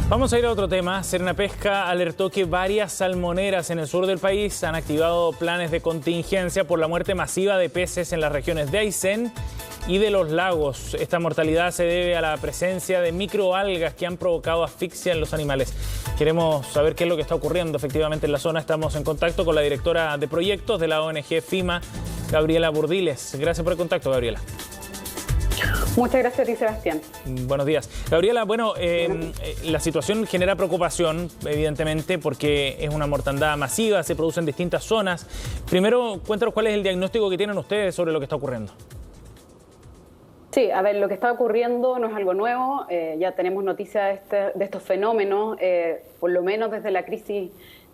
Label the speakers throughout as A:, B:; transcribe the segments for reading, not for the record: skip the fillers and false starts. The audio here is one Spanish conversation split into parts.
A: Vamos a ir a otro tema. Sernapesca alertó que varias salmoneras en el sur del país han activado planes de contingencia por la muerte masiva de peces en las regiones de Aysén y de los lagos. Esta mortalidad se debe a la presencia de microalgas que han provocado asfixia en los animales. Queremos saber qué es lo que está ocurriendo efectivamente en la zona. Estamos en contacto con la directora de proyectos de la ONG FIMA, Gabriela Burdiles. Gracias por el contacto, Gabriela.
B: Muchas gracias a ti, Sebastián.
A: Buenos días. Gabriela, bueno, la situación genera preocupación, evidentemente, porque es una mortandad masiva, se produce en distintas zonas. Primero, cuéntanos cuál es el diagnóstico que tienen ustedes sobre lo que está ocurriendo.
B: Sí, a ver, lo que está ocurriendo no es algo nuevo. Ya tenemos noticias de estos fenómenos, por lo menos desde la crisis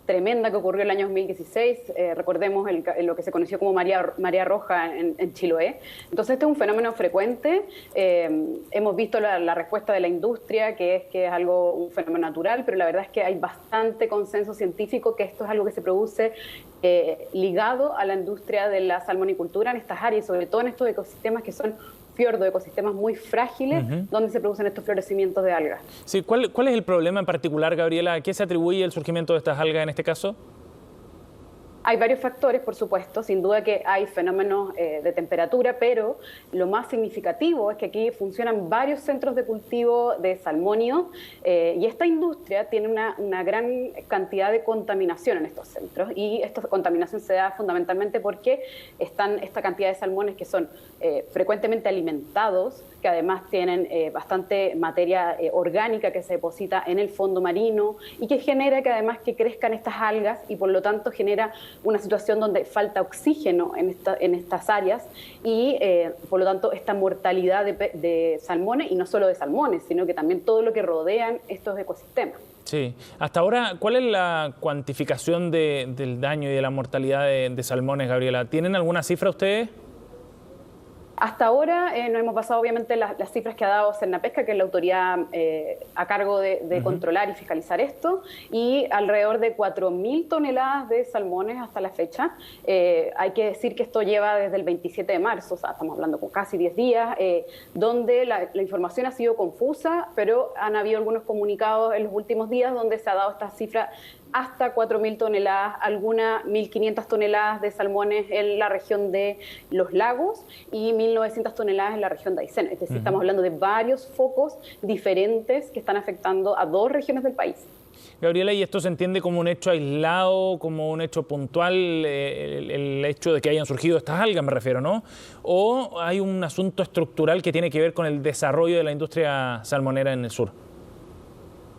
B: tremenda que ocurrió el año 2016, recordemos lo que se conoció como marea roja en Chiloé. Entonces este es un fenómeno frecuente, hemos visto la respuesta de la industria, que es algo, un fenómeno natural, pero la verdad es que hay bastante consenso científico que esto es algo que se produce ligado a la industria de la salmonicultura en estas áreas, sobre todo en estos ecosistemas que son fiordos, ecosistemas muy frágiles, donde se producen estos florecimientos de algas.
A: Sí, ¿cuál es el problema en particular, Gabriela? ¿A qué se atribuye el surgimiento de estas algas en este caso?
B: Hay varios factores, por supuesto, sin duda que hay fenómenos de temperatura, pero lo más significativo es que aquí funcionan varios centros de cultivo de salmonio y esta industria tiene una gran cantidad de contaminación en estos centros, y esta contaminación se da fundamentalmente porque están esta cantidad de salmones que son frecuentemente alimentados, que además tienen bastante materia orgánica que se deposita en el fondo marino y que genera que además que crezcan estas algas y por lo tanto genera una situación donde falta oxígeno en estas áreas y por lo tanto esta mortalidad de salmones, y no solo de salmones, sino que también todo lo que rodean estos ecosistemas.
A: Sí. Hasta ahora, ¿cuál es la cuantificación del daño y de la mortalidad de salmones, Gabriela? ¿Tienen alguna cifra ustedes?
B: Hasta ahora no hemos pasado obviamente las cifras que ha dado Sernapesca, que es la autoridad a cargo de controlar y fiscalizar esto, y alrededor de 4.000 toneladas de salmones hasta la fecha. Hay que decir que esto lleva desde el 27 de marzo, o sea, estamos hablando con casi 10 días, donde la información ha sido confusa, pero han habido algunos comunicados en los últimos días donde se ha dado esta cifra hasta 4.000 toneladas, algunas 1.500 toneladas de salmones en la región de los lagos y 1.900 toneladas en la región de Aysén. Es decir, estamos hablando de varios focos diferentes que están afectando a 2 regiones del país.
A: Gabriela, ¿y esto se entiende como un hecho aislado, como un hecho puntual, el hecho de que hayan surgido estas algas, me refiero, ¿no? ¿O hay un asunto estructural que tiene que ver con el desarrollo de la industria salmonera en el sur?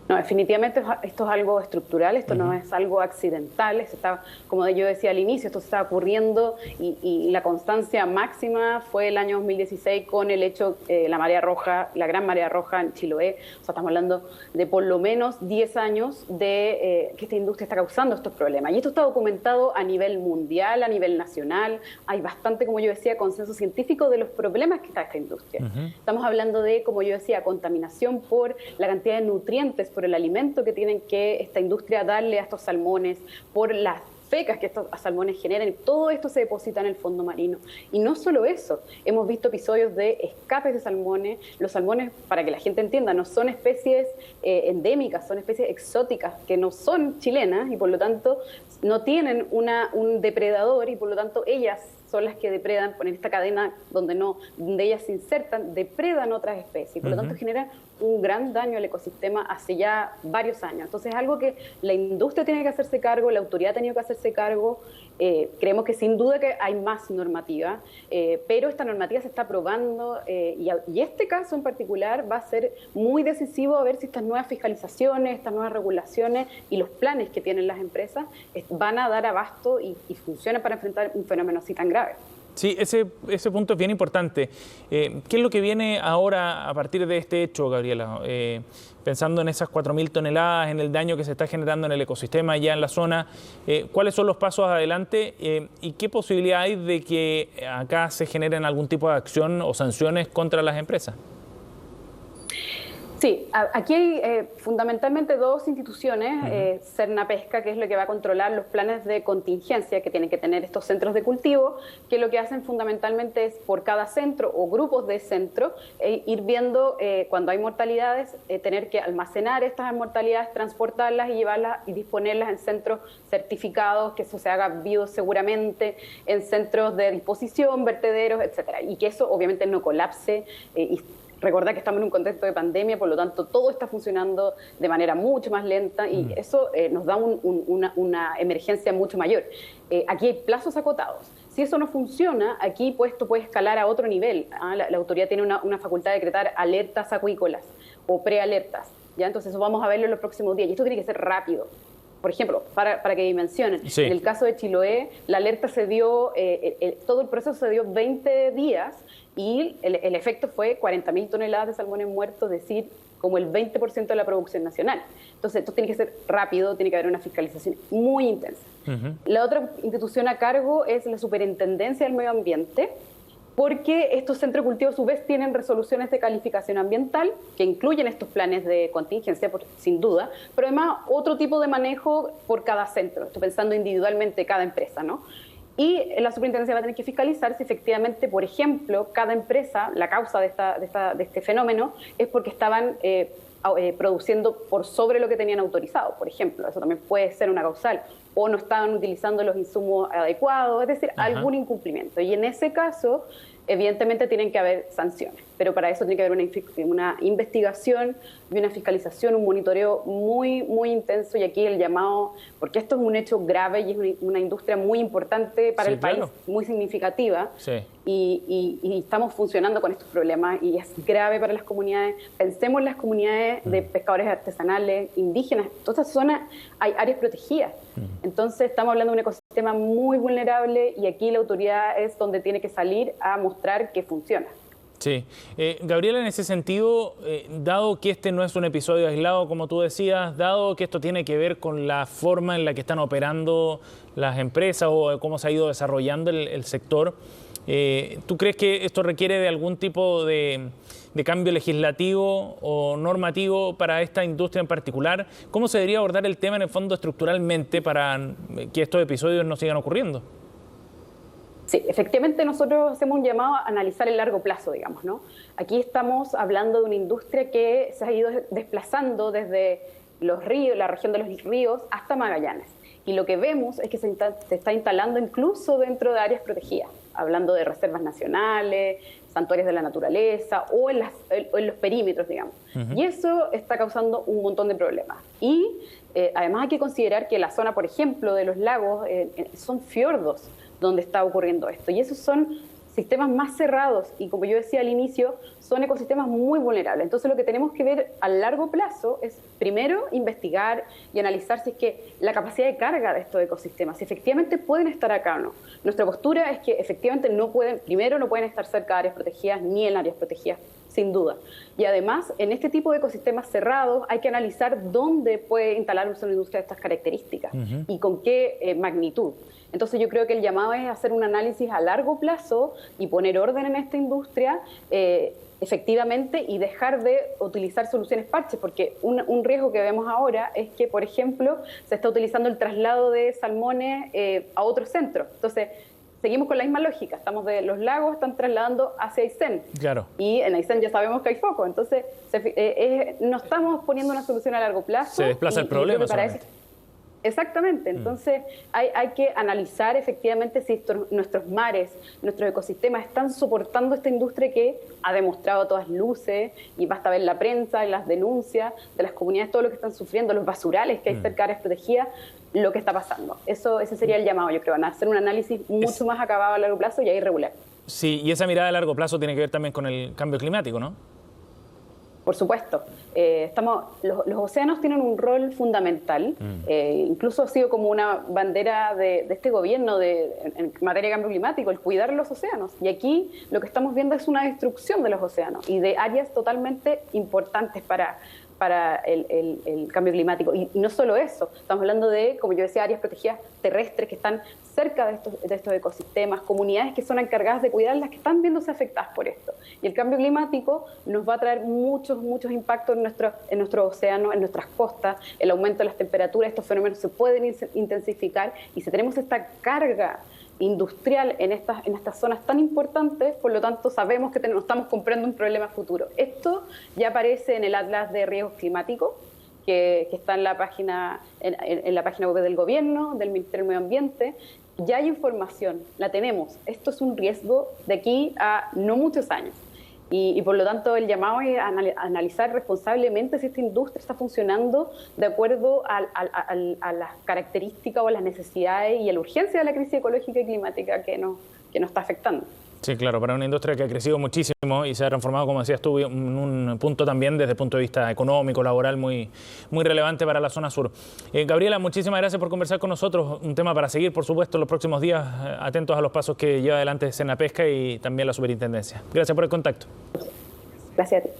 B: No, definitivamente esto es algo estructural, esto no es algo accidental, esto está, como yo decía al inicio, esto está ocurriendo y la constancia máxima fue el año 2016 con el hecho, la marea roja, la gran marea roja en Chiloé. O sea, estamos hablando de por lo menos 10 años de que esta industria está causando estos problemas. Y esto está documentado a nivel mundial, a nivel nacional. Hay bastante, como yo decía, consenso científico de los problemas que está esta industria. Estamos hablando de, como yo decía, contaminación por la cantidad de nutrientes, por el alimento que tienen que esta industria darle a estos salmones, por las fecas que estos salmones generan, y todo esto se deposita en el fondo marino. Y no solo eso, hemos visto episodios de escapes de salmones. Los salmones, para que la gente entienda, no son especies endémicas, son especies exóticas que no son chilenas y por lo tanto no tienen un depredador y por lo tanto ellas son las que depredan, por esta cadena donde ellas se insertan, depredan otras especies. Por lo tanto, generan un gran daño al ecosistema hace ya varios años. Entonces, es algo que la industria tiene que hacerse cargo, la autoridad ha tenido que hacerse cargo. Creemos que sin duda que hay más normativa, pero esta normativa se está aprobando y este caso en particular va a ser muy decisivo a ver si estas nuevas fiscalizaciones, estas nuevas regulaciones y los planes que tienen las empresas van a dar abasto y funcionan para enfrentar un fenómeno así tan grave.
A: Sí, ese punto es bien importante. ¿Qué es lo que viene ahora a partir de este hecho, Gabriela? Pensando en esas 4.000 toneladas, en el daño que se está generando en el ecosistema ya en la zona, ¿cuáles son los pasos adelante y qué posibilidad hay de que acá se generen algún tipo de acción o sanciones contra las empresas?
B: Sí, aquí hay fundamentalmente dos instituciones, Cernapesca, que es lo que va a controlar los planes de contingencia que tienen que tener estos centros de cultivo, que lo que hacen fundamentalmente es por cada centro o grupos de centro ir viendo cuando hay mortalidades, tener que almacenar estas mortalidades, transportarlas y llevarlas y disponerlas en centros certificados, que eso se haga bioseguramente, en centros de disposición, vertederos, etcétera, y que eso obviamente no colapse y recordar que estamos en un contexto de pandemia, por lo tanto todo está funcionando de manera mucho más lenta y eso nos da una emergencia mucho mayor. Aquí hay plazos acotados. Si eso no funciona, aquí pues, esto puede escalar a otro nivel. La autoridad tiene una facultad de decretar alertas acuícolas o prealertas. ¿Ya? Entonces eso vamos a verlo en los próximos días y esto tiene que ser rápido. Por ejemplo, para que dimensionen, en el caso de Chiloé, la alerta se dio, todo el proceso se dio 20 días y el efecto fue 40.000 toneladas de salmones muertos, es decir, como el 20% de la producción nacional. Entonces, esto tiene que ser rápido, tiene que haber una fiscalización muy intensa. La otra institución a cargo es la Superintendencia del Medio Ambiente, porque estos centros de cultivo a su vez tienen resoluciones de calificación ambiental que incluyen estos planes de contingencia, sin duda, pero además otro tipo de manejo por cada centro. Estoy pensando individualmente cada empresa, ¿no? Y la superintendencia va a tener que fiscalizar si efectivamente, por ejemplo, cada empresa, la causa de este fenómeno es porque estaban produciendo por sobre lo que tenían autorizado, por ejemplo. Eso también puede ser una causal. O no estaban utilizando los insumos adecuados, es decir, algún incumplimiento. Y en ese caso, evidentemente tienen que haber sanciones, pero para eso tiene que haber una investigación y una fiscalización, un monitoreo muy, muy intenso, y aquí el llamado, porque esto es un hecho grave y es una industria muy importante para el país, muy significativa, y estamos funcionando con estos problemas y es grave para las comunidades. Pensemos en las comunidades de pescadores artesanales, indígenas, todas estas zonas hay áreas protegidas, entonces estamos hablando de un ecosistema muy vulnerable y aquí la autoridad es donde tiene que salir a mostrar que funciona.
A: Sí. Gabriela, en ese sentido, dado que este no es un episodio aislado, como tú decías, dado que esto tiene que ver con la forma en la que están operando las empresas o cómo se ha ido desarrollando el sector, ¿tú crees que esto requiere de algún tipo de cambio legislativo o normativo para esta industria en particular? ¿Cómo se debería abordar el tema en el fondo estructuralmente para que estos episodios no sigan ocurriendo?
B: Sí, efectivamente nosotros hacemos un llamado a analizar el largo plazo, digamos, ¿no? Aquí estamos hablando de una industria que se ha ido desplazando desde los ríos, la región de los ríos, hasta Magallanes. Y lo que vemos es que se está instalando incluso dentro de áreas protegidas, hablando de reservas nacionales, santuarios de la naturaleza o en los perímetros, digamos. Y eso está causando un montón de problemas. Y además hay que considerar que la zona, por ejemplo, de los lagos son fiordos donde está ocurriendo esto. Y esos son sistemas más cerrados y, como yo decía al inicio, son ecosistemas muy vulnerables. Entonces lo que tenemos que ver a largo plazo es primero investigar y analizar si es que la capacidad de carga de estos ecosistemas, si efectivamente pueden estar acá o no. Nuestra postura es que efectivamente no pueden estar cerca de áreas protegidas ni en áreas protegidas, sin duda. Y además, en este tipo de ecosistemas cerrados hay que analizar dónde puede instalarse una industria de estas características y con qué magnitud. Entonces yo creo que el llamado es hacer un análisis a largo plazo y poner orden en esta industria efectivamente y dejar de utilizar soluciones parches, porque un riesgo que vemos ahora es que, por ejemplo, se está utilizando el traslado de salmones a otros centros. Entonces, seguimos con la misma lógica, estamos de los lagos, están trasladando hacia Aysén. Claro. Y en Aysén ya sabemos que hay foco, entonces no estamos poniendo una solución a largo plazo.
A: Se desplaza el problema.
B: Exactamente, entonces hay que analizar efectivamente si nuestros mares, nuestros ecosistemas están soportando esta industria que ha demostrado a todas luces, y basta ver la prensa y las denuncias de las comunidades, todo lo que están sufriendo, los basurales que hay cerca de áreas protegidas, lo que está pasando. Ese sería el llamado, yo creo, a hacer un análisis mucho más acabado a largo plazo y ahí regular. Sí, y esa mirada a largo plazo tiene que ver también con el cambio climático, ¿no? Por supuesto. Los océanos tienen un rol fundamental, incluso ha sido como una bandera de este gobierno en materia de cambio climático, el cuidar los océanos. Y aquí lo que estamos viendo es una destrucción de los océanos y de áreas totalmente importantes para el cambio climático. Y no solo eso, estamos hablando de, como yo decía, áreas protegidas terrestres que están cerca de estos ecosistemas, comunidades que son encargadas de cuidarlas, que están viéndose afectadas por esto. Y el cambio climático nos va a traer muchos muchos impactos en nuestro océano, en nuestras costas, el aumento de las temperaturas. Estos fenómenos se pueden intensificar, y si tenemos esta carga industrial en estas zonas tan importantes, por lo tanto sabemos que nos estamos comprando un problema futuro. Esto ya aparece en el Atlas de Riesgos Climáticos, que está en la página web del gobierno, del Ministerio del Medio Ambiente. Ya hay información, la tenemos. Esto es un riesgo de aquí a no muchos años. Y por lo tanto el llamado es a analizar responsablemente si esta industria está funcionando de acuerdo a las características o a las necesidades y a la urgencia de la crisis ecológica y climática que nos está afectando.
A: Sí, claro, para una industria que ha crecido muchísimo y se ha transformado, como decías tú, en un punto también desde el punto de vista económico, laboral, muy relevante para la zona sur. Gabriela, muchísimas gracias por conversar con nosotros. Un tema para seguir, por supuesto, los próximos días, atentos a los pasos que lleva adelante Senapesca y también la Superintendencia. Gracias por el contacto.
B: Gracias a ti.